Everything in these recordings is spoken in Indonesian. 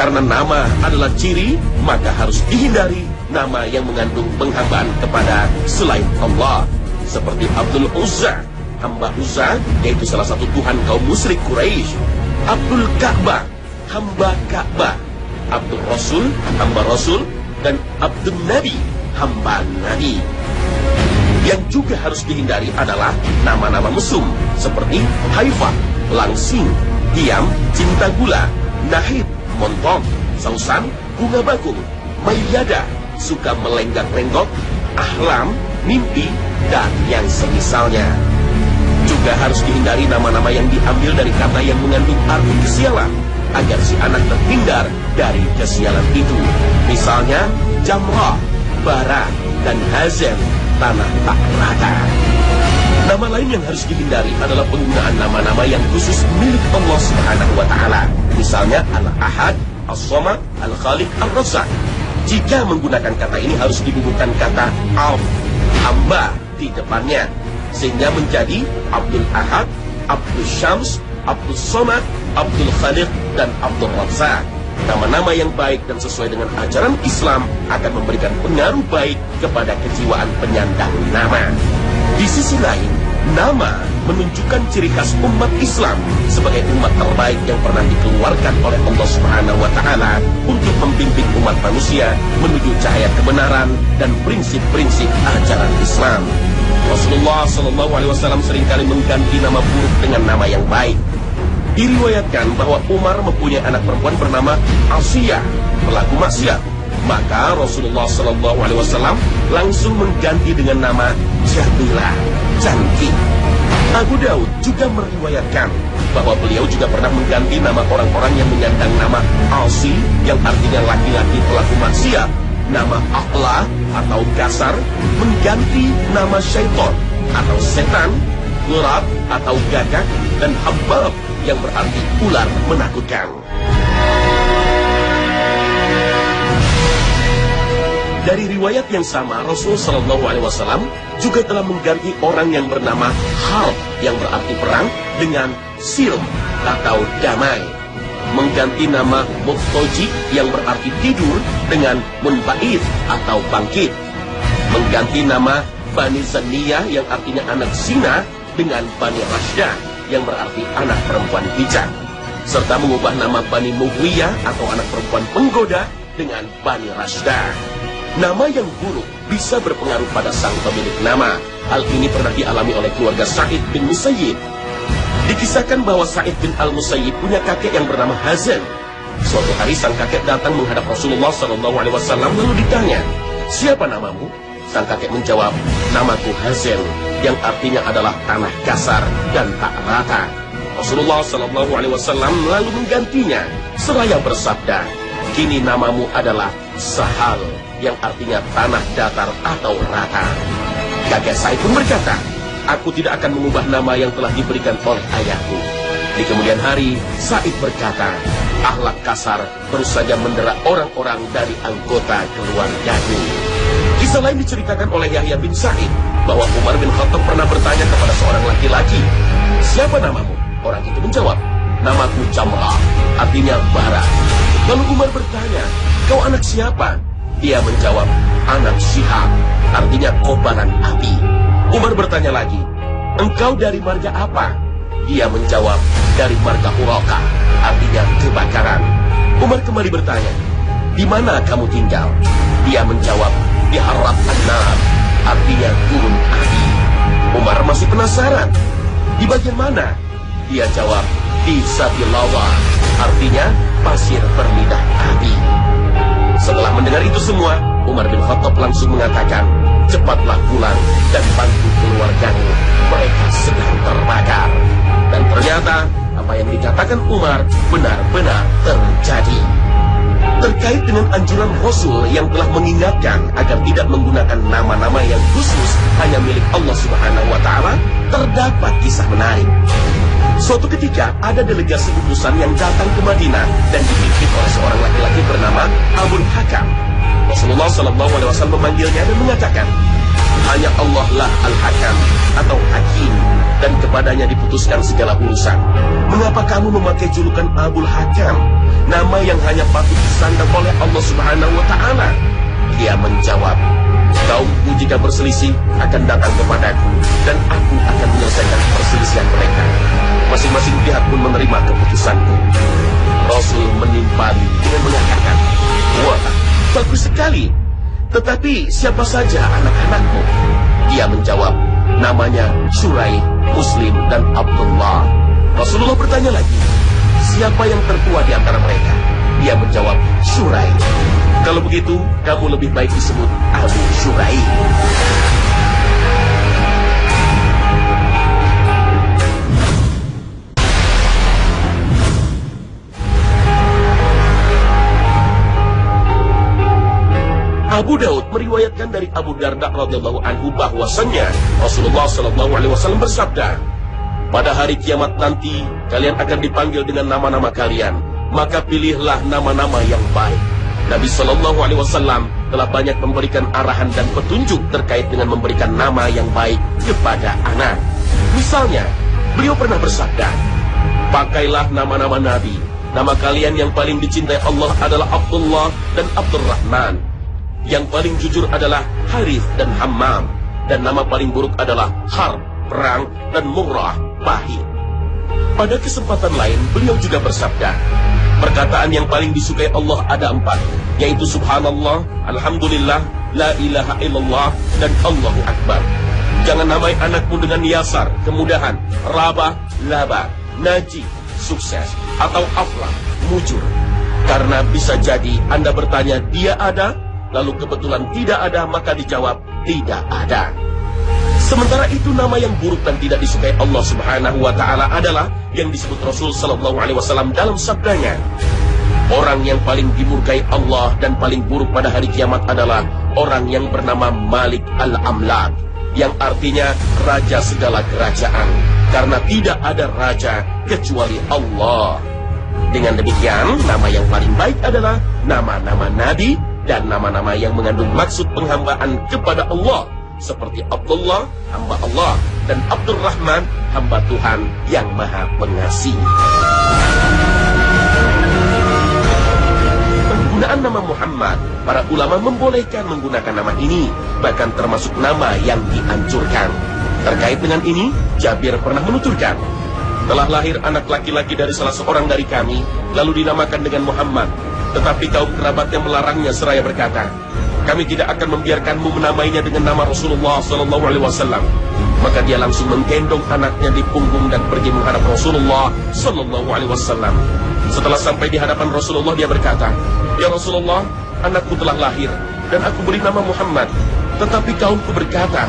Karena nama adalah ciri, maka harus dihindari nama yang mengandung penghambaan kepada selain Allah. Seperti Abdul Uzza, hamba Uzza, yaitu salah satu tuhan kaum musyrik Quraisy. Abdul Ka'bah, hamba Ka'bah. Abdul Rasul, hamba Rasul. Dan Abdul Nabi, hamba Nabi. Yang juga harus dihindari adalah nama-nama mesum seperti Haifah, langsing, diam, cinta gula, nahid, montong, sausan, bunga bakung, mayyada, suka melenggak-lenggok, ahlam, mimpi, dan yang semisalnya. Juga harus dihindari nama-nama yang diambil dari kata yang mengandung arti kesialan, agar si anak terhindar dari kesialan itu. Misalnya Jamrah, bara, dan Hazem, tanah tak rata. Nama lain yang harus dihindari adalah penggunaan nama-nama yang khusus milik Allah Subhanahu wa Ta'ala. Misalnya Al-Ahad, As-Samad, Al-Khaliq, Ar-Razzaq. Jika menggunakan kata ini harus dibubuhkan kata Ab, hamba di depannya, sehingga menjadi Abdul Ahad, Abdul Syams, Abdul Samad, Abdul Khaliq, dan Abdul Razzaq. Nama-nama yang baik dan sesuai dengan ajaran Islam akan memberikan pengaruh baik kepada kejiwaan penyandang nama. Di sisi lain, nama menunjukkan ciri khas umat Islam sebagai umat terbaik yang pernah dikeluarkan oleh Allah Subhanahu wa Ta'ala untuk membimbing umat manusia menuju cahaya kebenaran dan prinsip-prinsip ajaran Islam. Rasulullah SAW seringkali mengganti nama buruk dengan nama yang baik. Diriwayatkan bahwa Umar mempunyai anak perempuan bernama Asiyah, pelaku maksiat. Maka Rasulullah SAW langsung mengganti dengan nama Jamilah, cantik. Abu Daud juga meriwayatkan bahwa beliau juga pernah mengganti nama orang-orang yang menyandang nama Asi, yang artinya laki-laki pelaku maksiat, nama Aqla atau kasar, mengganti nama Syaiton atau setan, Ghurab atau gagak, dan Habab yang berarti ular menakutkan. Dari riwayat yang sama, Rasul SAW juga telah mengganti orang yang bernama Harb yang berarti perang dengan Silm atau damai. Mengganti nama Muktoji yang berarti tidur dengan Munba'id atau bangkit. Mengganti nama Bani Zaniyah yang artinya anak zina dengan Bani Rashdah yang berarti anak perempuan bijak, serta mengubah nama Bani Mughwiyah atau anak perempuan penggoda dengan Bani Rashdah. Nama yang buruk bisa berpengaruh pada sang pemilik nama. Hal ini pernah dialami oleh keluarga Sa'id bin Musayyib. Dikisahkan bahwa Sa'id bin Al-Musayyib punya kakek yang bernama Hazan. Suatu hari sang kakek datang menghadap Rasulullah SAW lalu ditanya, "Siapa namamu?" Sang kakek menjawab, "Namaku Hazan," yang artinya adalah tanah kasar dan tak rata. Rasulullah SAW lalu menggantinya seraya bersabda, "Kini namamu adalah Sahal," yang artinya tanah datar atau rata. Kakek Sa'id pun berkata, "Aku tidak akan mengubah nama yang telah diberikan oleh ayahku." Di kemudian hari, Sa'id berkata, "Akhlak kasar terus saja mendera orang-orang dari anggota keluargaku." Kisah lain diceritakan oleh Yahya bin Sa'id bahwa Umar bin Khattab pernah bertanya kepada seorang laki-laki, "Siapa namamu?" Orang itu menjawab, "Namaku Jamrah," artinya bara. Lalu Umar bertanya, "Kau anak siapa?" Dia menjawab, "Anak Syihab," artinya kobaran api. Umar bertanya lagi, "Engkau dari marga apa?" Dia menjawab, "Dari marga Uraka," artinya kebakaran. Umar kembali bertanya, "Di mana kamu tinggal?" Dia menjawab, "Di Harrat An-Nar," artinya gurun api. Umar masih penasaran, "Di bagian mana?" Dia jawab, "Di Sabilawa," artinya pasir berlidah api. Setelah mendengar itu semua, Umar bin Khattab langsung mengatakan, "Cepatlah pulang dan bantu keluargamu, mereka sedang terbakar." Dan ternyata apa yang dikatakan Umar benar-benar terjadi. Terkait dengan anjuran Rasul yang telah mengingatkan agar tidak menggunakan nama-nama yang khusus hanya milik Allah Subhanahu wa Ta'ala, terdapat kisah menarik. Suatu ketika ada delegasi utusan yang datang ke Madinah dan dipimpin oleh seorang laki-laki bernama Abul Hakam. Rasulullah SAW memanggilnya dan mengatakan, Hanya Allah lah Al-Hakam atau Hakim, dan kepadanya diputuskan segala urusan. Mengapa kamu memakai julukan Abul Hakam, nama yang hanya patut disandang oleh Allah Subhanahu wa Ta'ala? Dia menjawab, kaumku jika berselisih akan datang kepadaku, dan aku akan menyelesaikan perselisihan mereka. Masing-masing pihak pun menerima keputusanku. Rasul menimpali dengan mengatakan, wah, bagus sekali. Tetapi siapa saja anak-anakmu? Dia menjawab, namanya Syurai, Muslim, dan Abdullah. Rasulullah bertanya lagi, siapa yang tertua di antara mereka? Dia menjawab, Syurai. Kalau begitu, kamu lebih baik disebut Abu Syurai. Abu Daud meriwayatkan dari Abu Darda radhiyallahu anhu bahwasanya Rasulullah sallallahu alaihi wasallam bersabda, pada hari kiamat nanti kalian akan dipanggil dengan nama-nama kalian, maka pilihlah nama-nama yang baik. Nabi sallallahu alaihi wasallam telah banyak memberikan arahan dan petunjuk terkait dengan memberikan nama yang baik kepada anak. Misalnya, beliau pernah bersabda, pakailah nama-nama nabi. Nama kalian yang paling dicintai Allah adalah Abdullah dan Abdurrahman. Yang paling jujur adalah Harith dan Hammam. Dan nama paling buruk adalah Harb, perang, dan Murrah, pahit. Pada kesempatan lain, beliau juga bersabda, perkataan yang paling disukai Allah ada 4, yaitu Subhanallah, Alhamdulillah, La ilaha illallah, dan Allahu Akbar. Jangan namai anakmu dengan Yasar, kemudahan, Rabah, Laba, Najib, sukses, atau Aflah, mujur. Karena bisa jadi Anda bertanya, dia ada? Lalu kebetulan tidak ada, maka dijawab tidak ada. Sementara itu nama yang buruk dan tidak disukai Allah Subhanahu wa Ta'ala adalah yang disebut Rasul sallallahu alaihi wasallam dalam sabdanya, orang yang paling dimurkai Allah dan paling buruk pada hari kiamat adalah orang yang bernama Malik Al-Amlak, yang artinya raja segala kerajaan, karena tidak ada raja kecuali Allah. Dengan demikian, nama yang paling baik adalah nama-nama nabi dan nama-nama yang mengandung maksud penghambaan kepada Allah, seperti Abdullah, hamba Allah, dan Abdurrahman, hamba Tuhan yang Maha Pengasih. Penggunaan nama Muhammad, para ulama membolehkan menggunakan nama ini, bahkan termasuk nama yang dianjurkan. Terkait dengan ini, Jabir pernah menuturkan, telah lahir anak laki-laki dari salah seorang dari kami, lalu dinamakan dengan Muhammad. Tetapi kaum kerabatnya melarangnya seraya berkata, kami tidak akan membiarkanmu menamainya dengan nama Rasulullah sallallahu alaihi wasallam. Maka dia langsung menggendong anaknya di punggung dan pergi menghadap Rasulullah sallallahu alaihi wasallam. Setelah sampai di hadapan Rasulullah, dia berkata, ya Rasulullah, anakku telah lahir dan aku beri nama Muhammad. Tetapi kaumku berkata,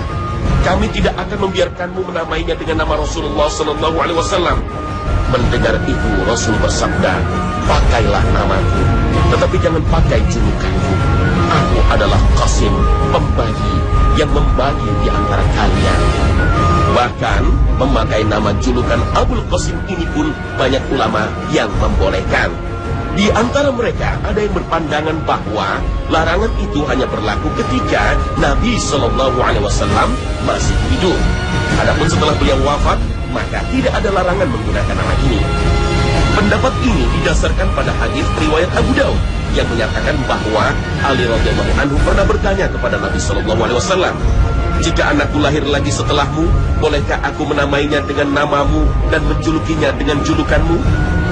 kami tidak akan membiarkanmu menamainya dengan nama Rasulullah sallallahu alaihi wasallam. Mendengar itu, Rasul bersabda, pakailah namaku, tetapi jangan pakai julukanku. Aku adalah Qasim, pembagi yang membagi di antara kalian. Bahkan memakai nama julukan Abul Qasim ini pun banyak ulama yang membolehkan. Di antara mereka ada yang berpandangan bahwa larangan itu hanya berlaku ketika Nabi Shallallahu Alaihi Wasallam masih hidup. Adapun setelah beliau wafat, maka tidak ada larangan menggunakan nama ini. Pendapat ini didasarkan pada hadis riwayat Abu Daud yang menyatakan bahwa Ali radhiyallahu anhu pernah bertanya kepada Nabi Shallallahu Alaihi Wasallam, jika anakku lahir lagi setelahmu, bolehkah aku menamainya dengan namamu dan menjulukinya dengan julukanmu?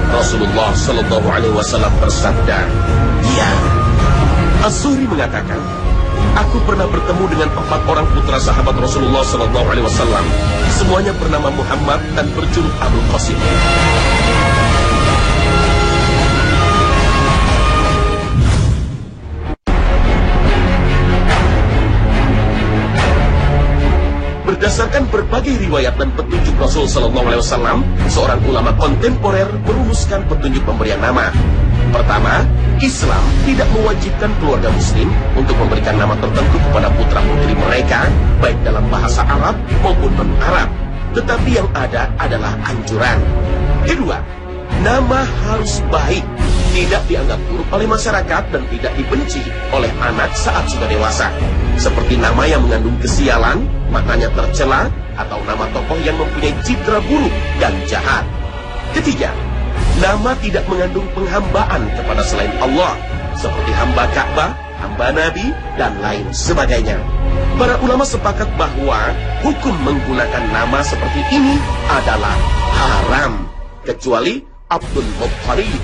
Rasulullah Shallallahu Alaihi Wasallam bersabda, ya. As-Zuhri mengatakan, aku pernah bertemu dengan 4 orang putra sahabat Rasulullah Shallallahu Alaihi Wasallam. Semuanya bernama Muhammad dan berjuluk Abul Qasim. Berdasarkan berbagai riwayat dan petunjuk Rasul Sallallahu Alaihi Wasallam, seorang ulama kontemporer merumuskan petunjuk pemberian nama. Pertama, Islam tidak mewajibkan keluarga Muslim untuk memberikan nama tertentu kepada putra-putri mereka, baik dalam bahasa Arab maupun non-Arab. Tetapi yang ada adalah anjuran. Kedua, nama harus baik, tidak dianggap buruk oleh masyarakat dan tidak dibenci oleh anak saat sudah dewasa. Seperti nama yang mengandung kesialan, maknanya tercela, atau nama tokoh yang mempunyai citra buruk dan jahat. Ketiga, nama tidak mengandung penghambaan kepada selain Allah, seperti hamba Ka'bah, hamba Nabi, dan lain sebagainya. Para ulama sepakat bahwa hukum menggunakan nama seperti ini adalah haram, kecuali Abdul Muttalib.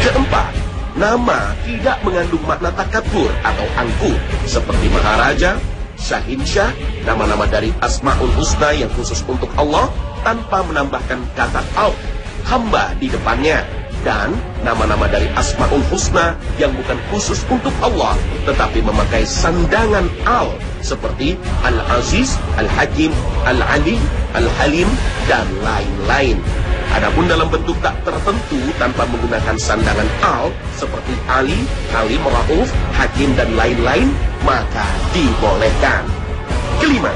Keempat, nama tidak mengandung makna takabur atau angkuh, seperti Maharaja, Syahinsyah, nama-nama dari Asmaul Husna yang khusus untuk Allah tanpa menambahkan kata al, hamba di depannya, dan nama-nama dari Asmaul Husna yang bukan khusus untuk Allah tetapi memakai sandangan al, seperti Al-Aziz, Al-Hakim, Al-Ali, Al-Halim, dan lain-lain. Adapun dalam bentuk tak tertentu tanpa menggunakan sandangan al, seperti Ali, Halim, Rauf, Hakim, dan lain-lain, maka dibolehkan. Kelima,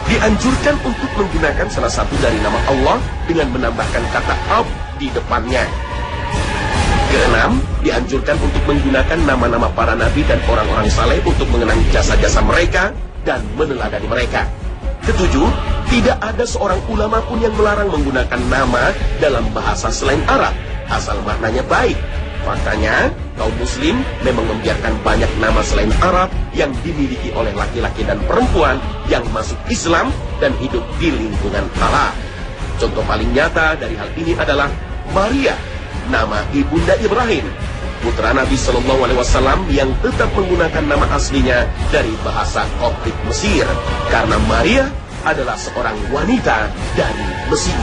dianjurkan untuk menggunakan salah satu dari nama Allah dengan menambahkan kata ab di depannya. Keenam, dianjurkan untuk menggunakan nama-nama para nabi dan orang-orang saleh untuk mengenang jasa-jasa mereka dan meneladani mereka. Ketujuh, tidak ada seorang ulama pun yang melarang menggunakan nama dalam bahasa selain Arab, asal maknanya baik. Faktanya, kaum muslim memang membiarkan banyak nama selain Arab yang dimiliki oleh laki-laki dan perempuan yang masuk Islam dan hidup di lingkungan halal. Contoh paling nyata dari hal ini adalah Maria, nama ibunda Ibrahim, putra Nabi Shallallahu Alaihi Wasallam, yang tetap menggunakan nama aslinya dari bahasa Koptik Mesir, karena Maria adalah seorang wanita dari Mesir.